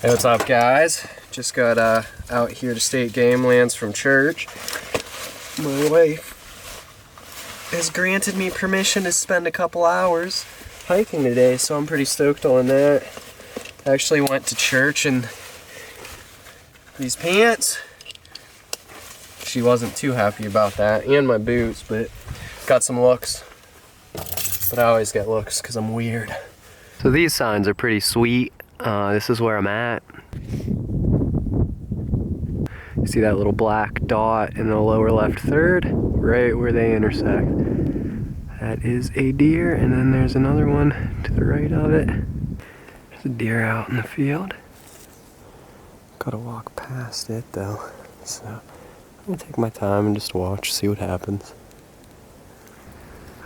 Hey, what's up, guys? Just got out here to state gamelands from church. My wife has granted me permission to spend a couple hours hiking today, so I'm pretty stoked on that. I actually went to church in these pants. She wasn't too happy about that, and my boots, but got some looks. But I always get looks because I'm weird. So these signs are pretty sweet. This is where I'm at. You see that little black dot in the lower left third, right where they intersect. That is a deer, and then there's another one to the right of it. There's a deer out in the field. Gotta walk past it though, so I'm gonna take my time and just watch, see what happens.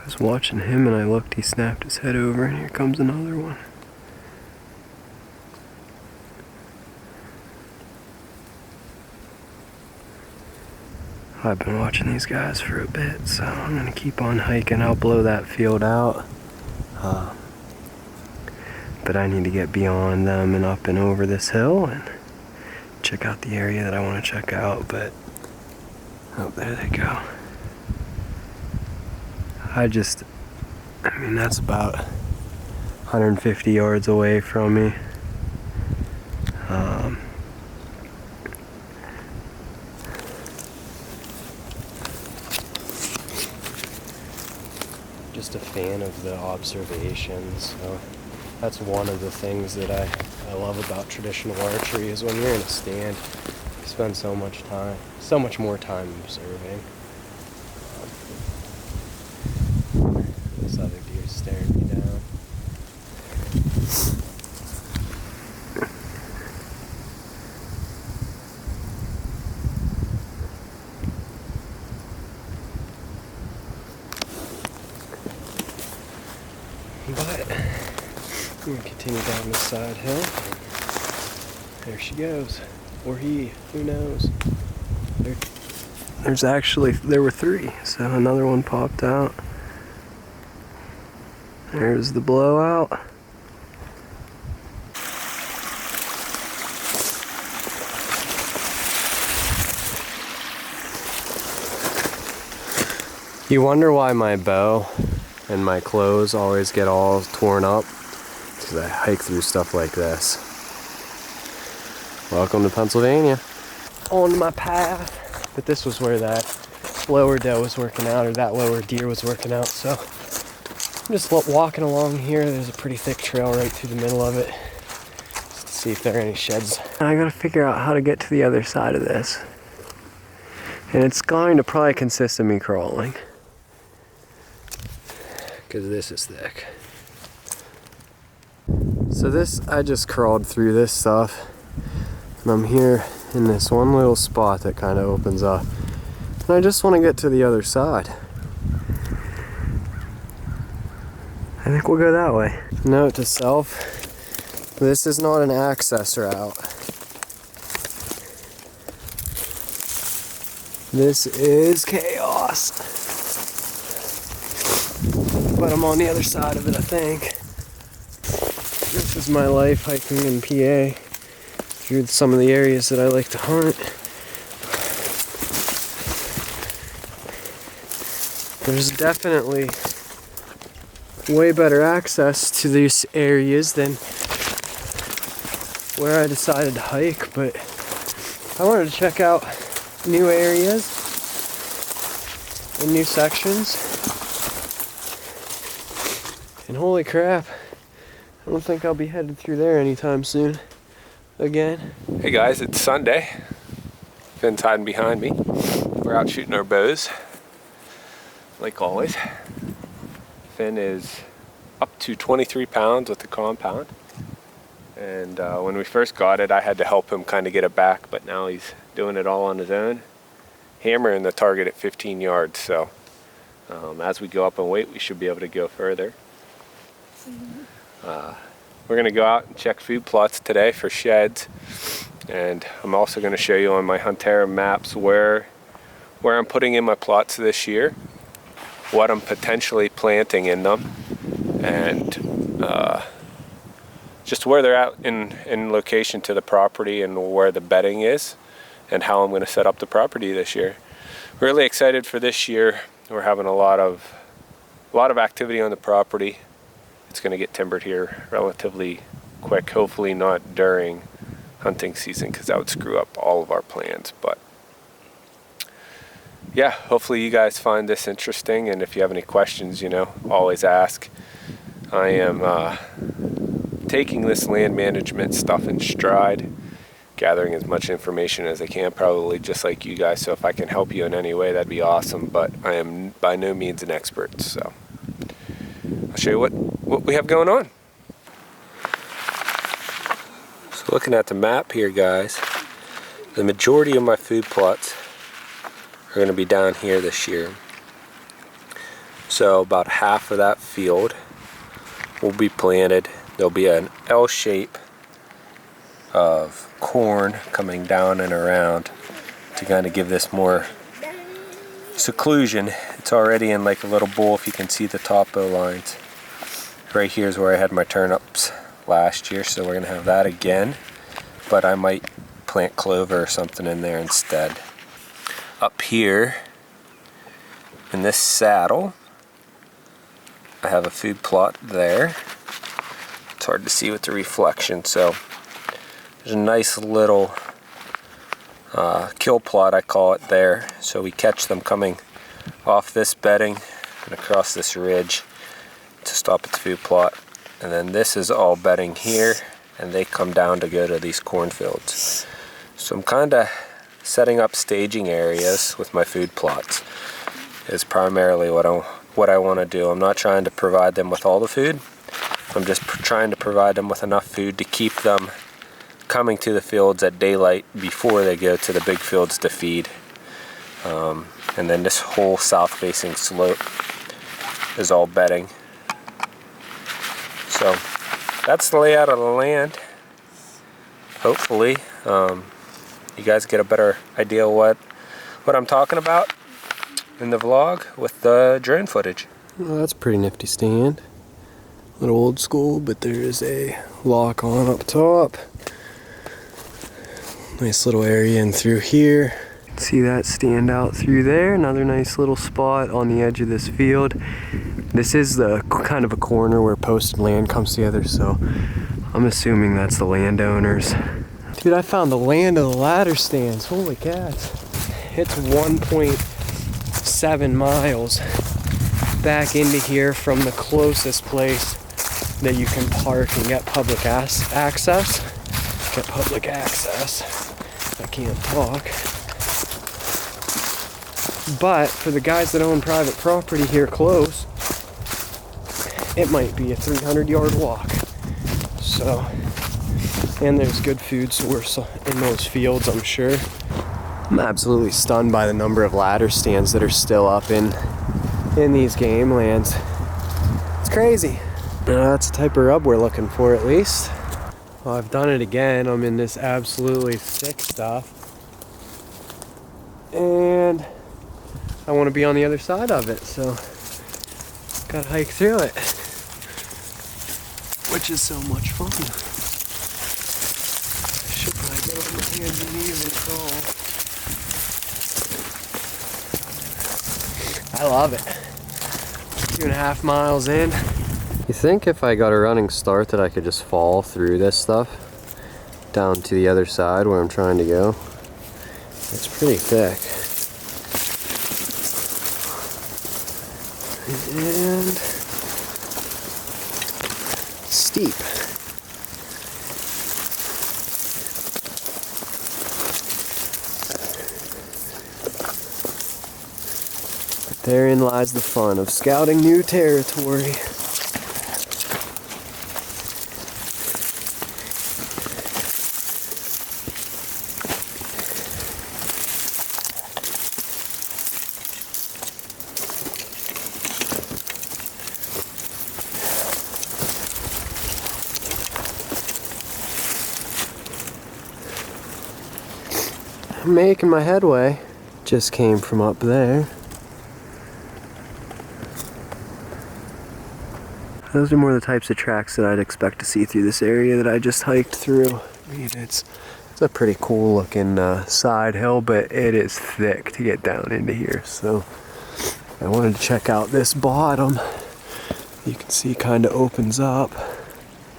I was watching him and I looked, he snapped his head over, and here comes another one. I've been watching these guys for a bit, so I'm gonna keep on hiking. I'll blow that field out. But I need to get beyond them and up and over this hill and check out the area that I want to check out, but oh, there they go. I mean, that's about 150 yards away from me. Just a fan of the observations, so that's one of the things that I love about traditional archery is when you're in a stand, you spend so much more time observing. This other deer's staring me down. But I'm going to continue down this side hill. There she goes. Or he. Who knows? There were three, so another one popped out. There's the blowout. You wonder why my bow and my clothes always get all torn up, because I hike through stuff like this. Welcome to Pennsylvania. On my path. But this was where that lower doe was working out, or that lower deer was working out, so I'm just walking along here. There's a pretty thick trail right through the middle of it, just to see if there are any sheds. I gotta figure out how to get to the other side of this. And it's going to probably consist of me crawling, because this is thick. So I just crawled through this stuff, and I'm here in this one little spot that kind of opens up, and I just want to get to the other side. I think we'll go that way. Note to self, this is not an access route. This is chaos. But I'm on the other side of it, I think. This is my life hiking in PA through some of the areas that I like to hunt. There's definitely way better access to these areas than where I decided to hike, but I wanted to check out new areas and new sections. And holy crap, I don't think I'll be headed through there anytime soon again. Hey guys, it's Sunday. Finn's hiding behind me. We're out shooting our bows, like always. Finn is up to 23 pounds with the compound. And when we first got it, I had to help him kind of get it back, but now he's doing it all on his own. Hammering the target at 15 yards, so as we go up in weight, we should be able to go further. We're going to go out and check food plots today for sheds, and I'm also going to show you on my Huntera maps where I'm putting in my plots this year, what I'm potentially planting in them, and just where they're at in location to the property and where the bedding is and how I'm going to set up the property this year. Really excited for this year. We're having a lot of activity on the property. It's going to get timbered here relatively quick, hopefully not during hunting season because that would screw up all of our plans. But yeah, hopefully you guys find this interesting, and if you have any questions, you know, always ask. I am taking this land management stuff in stride, gathering as much information as I can, probably just like you guys. So if I can help you in any way, that'd be awesome. But I am by no means an expert, so I'll show you what we have going on. So looking at the map here, guys, the majority of my food plots are going to be down here this year. So about half of that field will be planted. There'll be an L shape of corn coming down and around to kind of give this more seclusion. It's already in like a little bowl if you can see the topo lines. Right here is where I had my turnips last year, so we're going to have that again, but I might plant clover or something in there instead. Up here in this saddle I have a food plot there. It's hard to see with the reflection, so there's a nice little kill plot, I call it, there. So we catch them coming off this bedding and across this ridge to stop at the food plot. And then this is all bedding here, and they come down to go to these cornfields. So I'm kind of setting up staging areas with my food plots is primarily what I want to do. I'm not trying to provide them with all the food. I'm just trying to provide them with enough food to keep them coming to the fields at daylight before they go to the big fields to feed. And then this whole south-facing slope is all bedding. So that's the layout of the land. Hopefully you guys get a better idea what I'm talking about in the vlog with the drone footage. Well, that's a pretty nifty stand. A little old school, but there is a lock on up top. Nice little area in through here. See that stand out through there? Another nice little spot on the edge of this field. This is the kind of a corner where posted land comes together, so I'm assuming that's the landowners. Dude, I found the land of the ladder stands. Holy cats. It's 1.7 miles back into here from the closest place that you can park and get public access. I can't talk. But for the guys that own private property here close, it might be a 300-yard walk. So, and there's good food source in those fields, I'm sure. I'm absolutely stunned by the number of ladder stands that are still up in these game lands. It's crazy. That's the type of rub we're looking for, at least. Well, I've done it again. I'm in this absolutely thick stuff. And I want to be on the other side of it, so gotta hike through it. Which is so much fun. I should probably get on my hands and knees and crawl. I love it. 2.5 miles in. You think if I got a running start that I could just fall through this stuff down to the other side where I'm trying to go? It's pretty thick. And steep. But therein lies the fun of scouting new territory. I'm making my headway. Just came from up there. Those are more the types of tracks that I'd expect to see through this area that I just hiked through. I mean, it's a pretty cool looking side hill, but it is thick to get down into here. So I wanted to check out this bottom. You can see kind of opens up.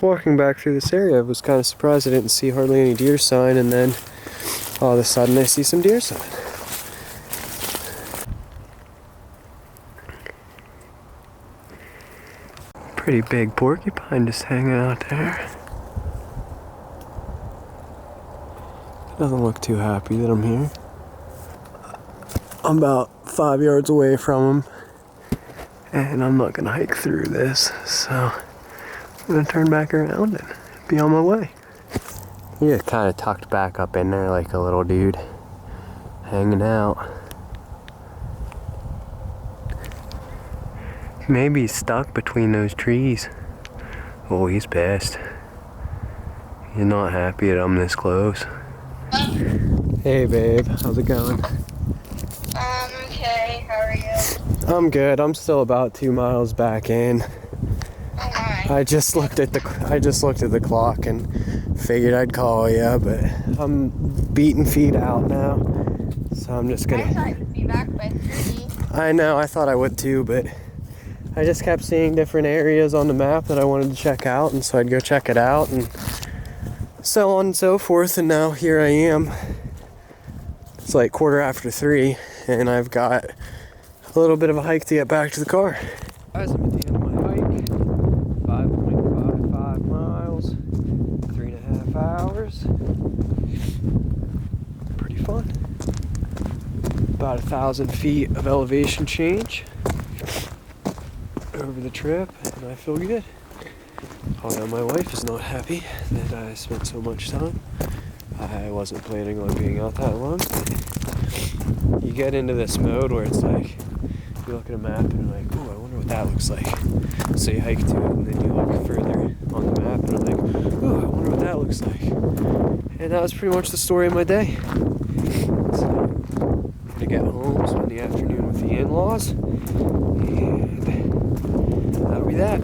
Walking back through this area, I was kind of surprised I didn't see hardly any deer sign, and then all of a sudden I see some deer sign. Pretty big porcupine just hanging out there. Doesn't look too happy that I'm here. I'm about 5 yards away from him, and I'm not gonna hike through this, so I'm gonna turn back around and be on my way. He just kind of tucked back up in there like a little dude, hanging out. Maybe he's stuck between those trees. Oh, he's pissed. He's not happy that I'm this close. Hey babe, how's it going? Okay, how are you? I'm good. I'm still about 2 miles back in. Alright. I just looked at the clock and figured I'd call you, but I'm beating feet out now. So I'm just gonna. I thought you'd be back by 3. I know, I thought I would too, but I just kept seeing different areas on the map that I wanted to check out, and so I'd go check it out and so on and so forth, and now here I am. It's like 3:15, and I've got a little bit of a hike to get back to the car. Guys, I'm at the end of my hike. 5.55 miles, 3.5 hours. Pretty fun. About 1,000 feet of elevation change over the trip, and I feel good. Although my wife is not happy that I spent so much time. I wasn't planning on being out that long. You get into this mode where it's like, you look at a map and you're like, oh, I wonder what that looks like. So you hike to it, and then you look further on the map and you're like, oh, I wonder what that looks like. And that was pretty much the story of my day. So I'm gonna get home, spend the afternoon with the in-laws, and that'll be that.